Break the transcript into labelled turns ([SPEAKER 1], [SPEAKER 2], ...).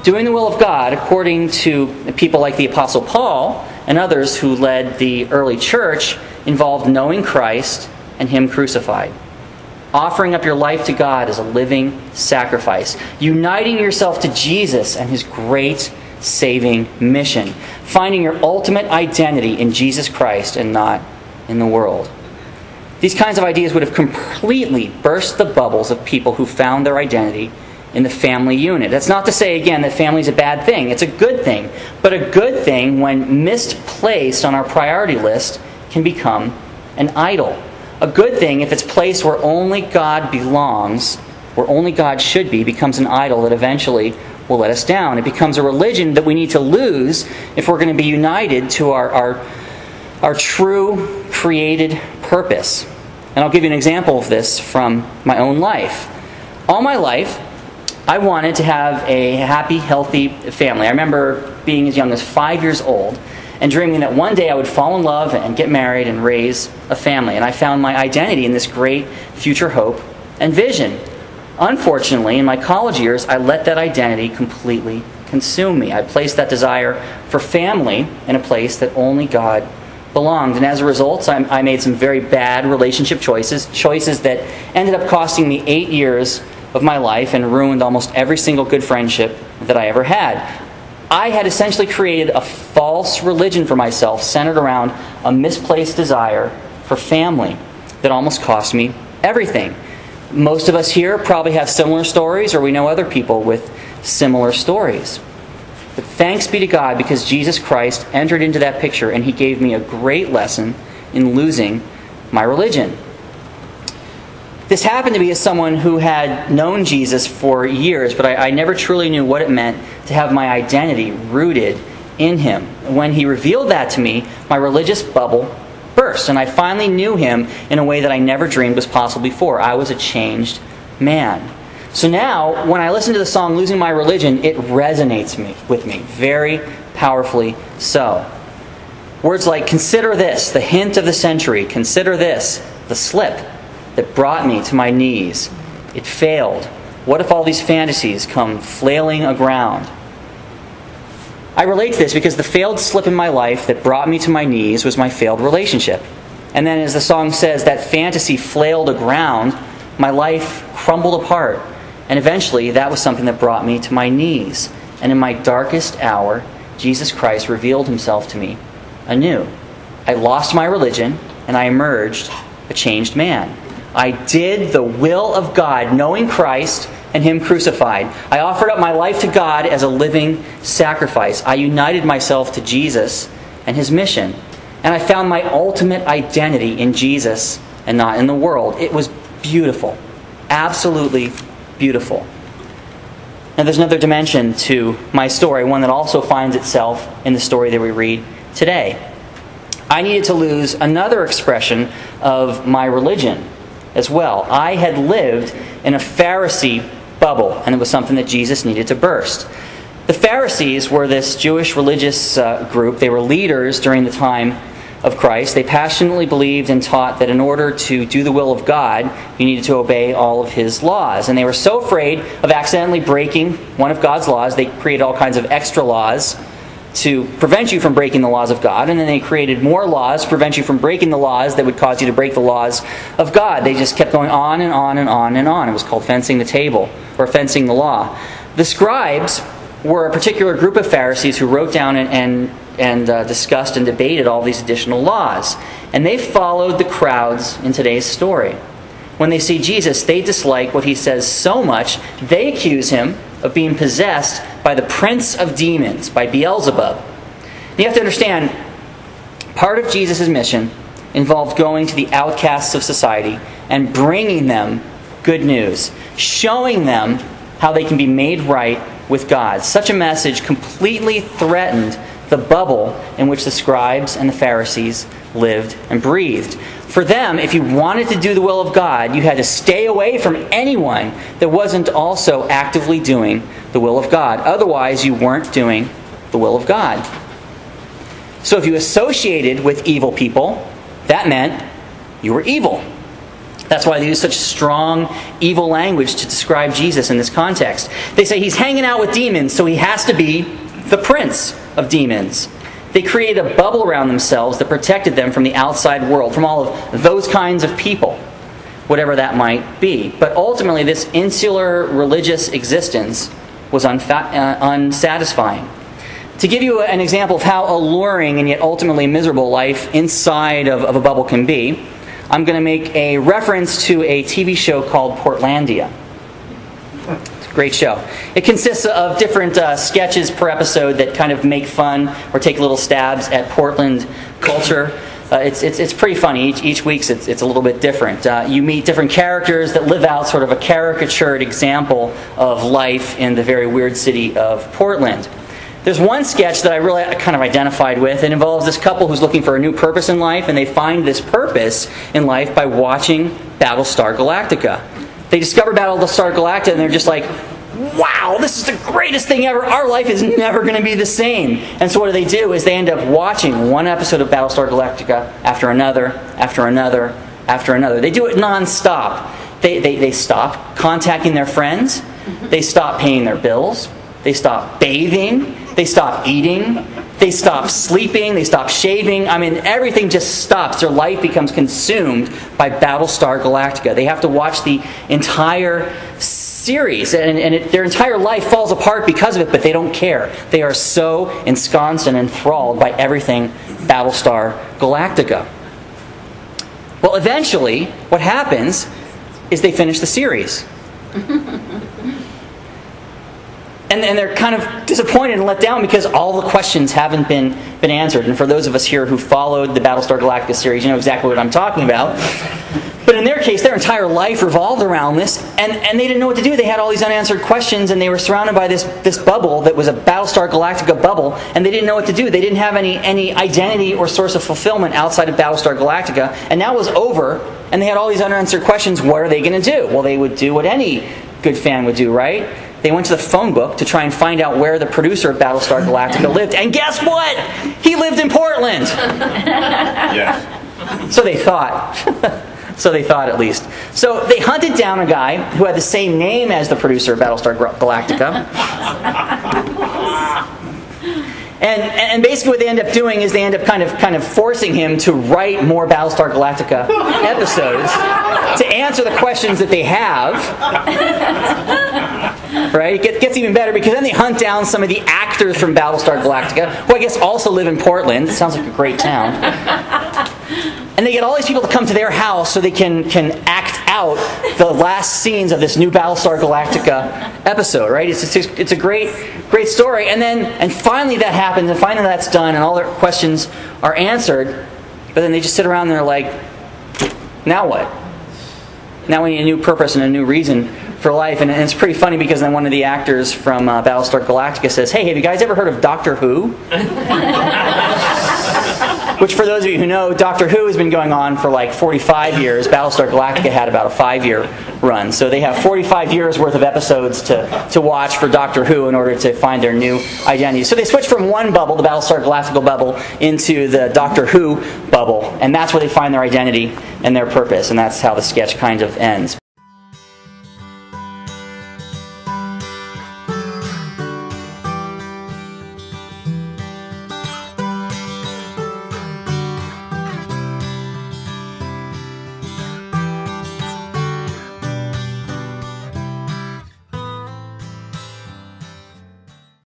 [SPEAKER 1] Doing the will of God, according to people like the Apostle Paul and others who led the early church, involved knowing Christ and Him crucified. Offering up your life to God as a living sacrifice. Uniting yourself to Jesus and His great saving mission. Finding your ultimate identity in Jesus Christ and not in the world. These kinds of ideas would have completely burst the bubbles of people who found their identity in the family unit. That's not to say, again, that family is a bad thing. It's a good thing. But a good thing, when misplaced on our priority list, can become an idol. A good thing, if it's placed where only God belongs, where only God should be, becomes an idol that eventually will let us down. It becomes a religion that we need to lose if we're going to be united to our true created purpose. And I'll give you an example of this from my own life. All my life, I wanted to have a happy, healthy family. I remember being as young as 5 years old and dreaming that one day I would fall in love and get married and raise a family. And I found my identity in this great future hope and vision. Unfortunately, in my college years, I let that identity completely consume me. I placed that desire for family in a place that only God belonged. And as a result, I made some very bad relationship choices that ended up costing me 8 years of my life and ruined almost every single good friendship that I ever had. I had essentially created a false religion for myself centered around a misplaced desire for family that almost cost me everything. Most of us here probably have similar stories, or we know other people with similar stories. But thanks be to God, because Jesus Christ entered into that picture and He gave me a great lesson in losing my religion. This happened to be as someone who had known Jesus for years, but I never truly knew what it meant to have my identity rooted in Him. When He revealed that to me, my religious bubble burst, and I finally knew Him in a way that I never dreamed was possible before. I was a changed man. So now, when I listen to the song Losing My Religion, it resonates with me very powerfully so. Words like, consider this, the hint of the century. Consider this, the slip that brought me to my knees. It failed. What if all these fantasies come flailing aground? I relate to this because the failed slip in my life that brought me to my knees was my failed relationship. And then, as the song says, that fantasy flailed aground, my life crumbled apart. And eventually, that was something that brought me to my knees. And in my darkest hour, Jesus Christ revealed Himself to me anew. I lost my religion, and I emerged a changed man. I did the will of God, knowing Christ and Him crucified. I offered up my life to God as a living sacrifice. I united myself to Jesus and His mission. And I found my ultimate identity in Jesus and not in the world. It was beautiful. Absolutely beautiful. Now there's another dimension to my story, one that also finds itself in the story that we read today. I needed to lose another expression of my religion as well. I had lived in a Pharisee bubble, and it was something that Jesus needed to burst. The Pharisees were this Jewish religious group. They were leaders during the time of Christ. They passionately believed and taught that in order to do the will of God, you needed to obey all of His laws. And they were so afraid of accidentally breaking one of God's laws, they created all kinds of extra laws to prevent you from breaking the laws of God. And then they created more laws to prevent you from breaking the laws that would cause you to break the laws of God. They just kept going on and on and on and on. It was called fencing the table, or fencing the law. The scribes were a particular group of Pharisees who wrote down and discussed and debated all these additional laws. And they followed the crowds in today's story. When they see Jesus, they dislike what He says so much, they accuse Him of being possessed by the prince of demons, by Beelzebub. And you have to understand, part of Jesus' mission involved going to the outcasts of society and bringing them good news, showing them how they can be made right with God. Such a message completely threatened the bubble in which the scribes and the Pharisees lived and breathed. For them, if you wanted to do the will of God, you had to stay away from anyone that wasn't also actively doing the will of God. Otherwise, you weren't doing the will of God. So if you associated with evil people, that meant you were evil. That's why they use such strong, evil language to describe Jesus in this context. They say he's hanging out with demons, so he has to be the prince of demons. They created a bubble around themselves that protected them from the outside world, from all of those kinds of people, whatever that might be. But ultimately, this insular religious existence was unsatisfying. To give you an example of how alluring and yet ultimately miserable life inside of a bubble can be, I'm going to make a reference to a TV show called Portlandia. It's a great show. It consists of different sketches per episode that kind of make fun or take little stabs at Portland culture. It's pretty funny. Each week it's a little bit different. You meet different characters that live out sort of a caricatured example of life in the very weird city of Portland. There's one sketch that I really kind of identified with. It involves this couple who's looking for a new purpose in life, and they find this purpose in life by watching Battlestar Galactica. They discover Battlestar Galactica, and they're just like, wow, this is the greatest thing ever. Our life is never going to be the same. And so what they do is they end up watching one episode of Battlestar Galactica after another, after another, after another. They do it nonstop. They stop contacting their friends. They stop paying their bills. They stop bathing. They stop eating. They stop sleeping. They stop shaving. I mean, everything just stops. Their life becomes consumed by Battlestar Galactica. They have to watch the entire series, and their entire life falls apart because of it, but they don't care. They are so ensconced and enthralled by everything Battlestar Galactica. Well, eventually, what happens is they finish the series. And they're kind of disappointed and let down because all the questions haven't been answered. And for those of us here who followed the Battlestar Galactica series, you know exactly what I'm talking about. But in their case, their entire life revolved around this, and they didn't know what to do. They had all these unanswered questions, and they were surrounded by this bubble that was a Battlestar Galactica bubble, and they didn't know what to do. They didn't have any identity or source of fulfillment outside of Battlestar Galactica, and now it was over, and they had all these unanswered questions. What are they going to do? Well, they would do what any good fan would do, right? They went to the phone book to try and find out where the producer of Battlestar Galactica lived. And guess what? He lived in Portland. Yes. So they thought. So they thought, at least. So they hunted down a guy who had the same name as the producer of Battlestar Galactica. And basically what they end up doing is they end up kind of forcing him to write more Battlestar Galactica episodes to answer the questions that they have. Right? It gets even better because then they hunt down some of the actors from Battlestar Galactica, who I guess also live in Portland. It sounds like a great town. And they get all these people to come to their house so they can act out the last scenes of this new Battlestar Galactica episode, right? It's a great story. And finally that happens, and finally that's done, and all their questions are answered. But then they just sit around and they're like, now what? Now we need a new purpose and a new reason for life. And it's pretty funny because then one of the actors from Battlestar Galactica says, hey, have you guys ever heard of Doctor Who? Which, for those of you who know, Doctor Who has been going on for like 45 years. Battlestar Galactica had about a 5-year run. So they have 45 years worth of episodes to watch for Doctor Who in order to find their new identity. So they switch from one bubble, the Battlestar Galactica bubble, into the Doctor Who bubble. And that's where they find their identity and their purpose. And that's how the sketch kind of ends.